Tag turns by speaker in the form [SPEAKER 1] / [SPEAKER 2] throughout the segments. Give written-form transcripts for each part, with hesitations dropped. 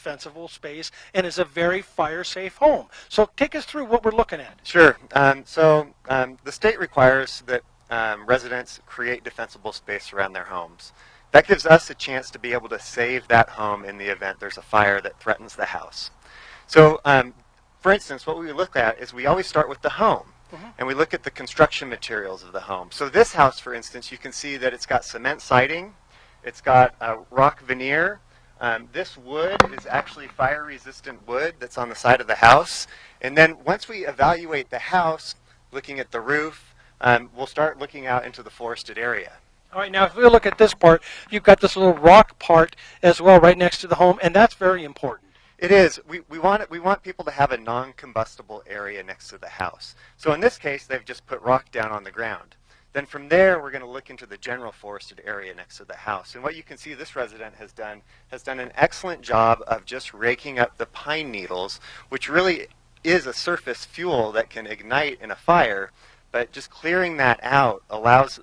[SPEAKER 1] defensible space and is a very fire-safe home. So take us through what we're looking at.
[SPEAKER 2] Sure. The state requires that residents create defensible space around their homes. That gives us a chance to be able to save that home in the event there's a fire that threatens the house. So, for instance, what we look at is we always start with the home. And we look at the construction materials of the home. So this house, for instance, you can see that it's got cement siding. It's got rock veneer. This wood is actually fire-resistant wood that's on the side of the house. And then once we evaluate the house, looking at the roof, we'll start looking out into the forested area.
[SPEAKER 1] All right, now if we look at this part, you've got this little rock part as well right next to the home, and that's very important.
[SPEAKER 2] It is. We want people to have a non-combustible area next to the house. So in this case, they've just put rock down on the ground. Then from there, we're going to look into the general forested area next to the house. And what you can see this resident has done an excellent job of just raking up the pine needles, which really is a surface fuel that can ignite in a fire. But just clearing that out allows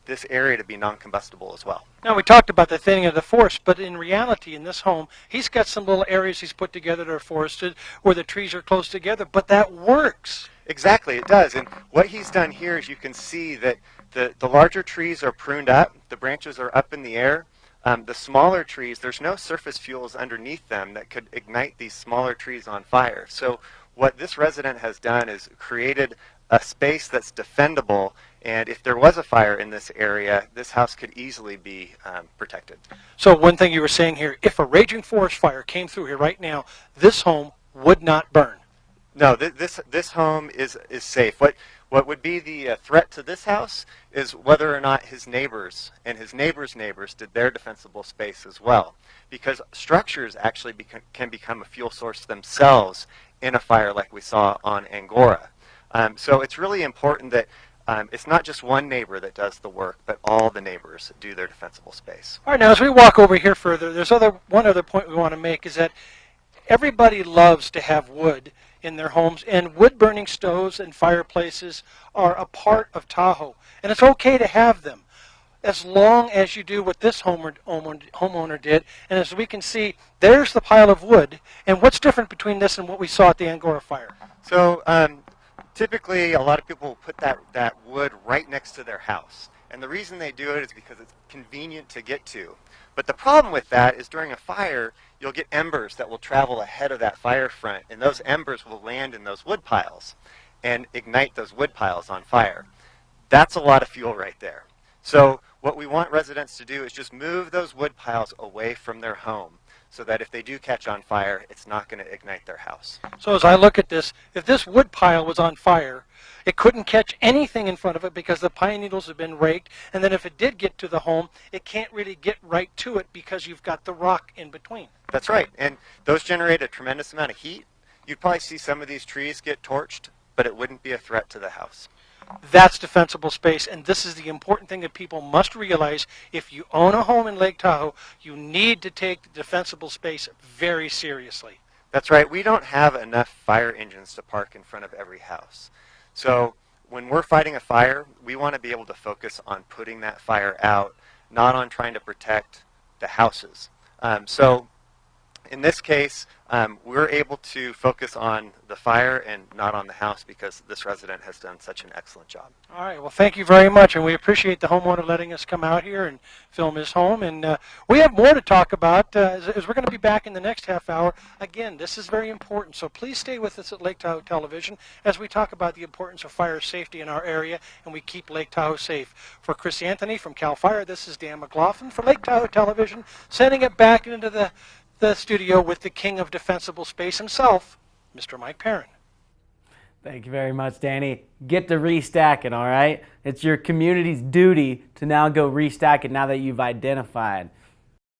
[SPEAKER 2] this area to be non-combustible as well.
[SPEAKER 1] Now, we talked about the thinning of the forest, but in reality, in this home, he's got some little areas he's put together that are forested where the trees are close together, but that works.
[SPEAKER 2] Exactly, it does. And what he's done here is you can see that the larger trees are pruned up, the branches are up in the air. The smaller trees, there's no surface fuels underneath them that could ignite these smaller trees on fire. So what this resident has done is created a space that's defendable, and if there was a fire in this area, this house could easily be protected.
[SPEAKER 1] So one thing you were saying here, if a raging forest fire came through here right now, this home would not burn.
[SPEAKER 2] No, this home is safe. What would be the threat to this house is whether or not his neighbors and his neighbors' neighbors did their defensible space as well, because structures actually can become a fuel source themselves in a fire like we saw on Angora. So it's really important that it's not just one neighbor that does the work, but all the neighbors do their defensible space.
[SPEAKER 1] All right, now as we walk over here further, there's one other point we want to make is that everybody loves to have wood in their homes, and wood-burning stoves and fireplaces are a part of Tahoe, and it's okay to have them as long as you do what this homeowner did. And as we can see, there's the pile of wood. And what's different between this and what we saw at the Angora fire?
[SPEAKER 2] So typically, a lot of people will put that wood right next to their house. And the reason they do it is because it's convenient to get to. But the problem with that is during a fire, you'll get embers that will travel ahead of that fire front, and those embers will land in those wood piles and ignite those wood piles on fire. That's a lot of fuel right there. So what we want residents to do is just move those wood piles away from their home so that if they do catch on fire, it's not going to ignite their house.
[SPEAKER 1] So as I look at this, if this wood pile was on fire, it couldn't catch anything in front of it because the pine needles have been raked. And then if it did get to the home, it can't really get right to it because you've got the rock in between.
[SPEAKER 2] That's right. And those generate a tremendous amount of heat. You'd probably see some of these trees get torched, but it wouldn't be a threat to the house.
[SPEAKER 1] That's defensible space, and this is the important thing that people must realize. If you own a home in Lake Tahoe, you need to take the defensible space very seriously.
[SPEAKER 2] That's right. We don't have enough fire engines to park in front of every house. So when we're fighting a fire, we want to be able to focus on putting that fire out, not on trying to protect the houses. So in this case, we're able to focus on the fire and not on the house because this resident has done such an excellent job.
[SPEAKER 1] All right. Well, thank you very much, and we appreciate the homeowner letting us come out here and film his home. And we have more to talk about as we're going to be back in the next half hour. Again, this is very important, so please stay with us at Lake Tahoe Television as we talk about the importance of fire safety in our area, and we keep Lake Tahoe safe. For Chris Anthony from CAL FIRE, this is Dan McLaughlin for Lake Tahoe Television, sending it back into the studio with the king of defensible space himself, Mr. Mike Perrin.
[SPEAKER 3] Thank you very much, Danny. Get to restacking, all right? It's your community's duty to now go restack it now that you've identified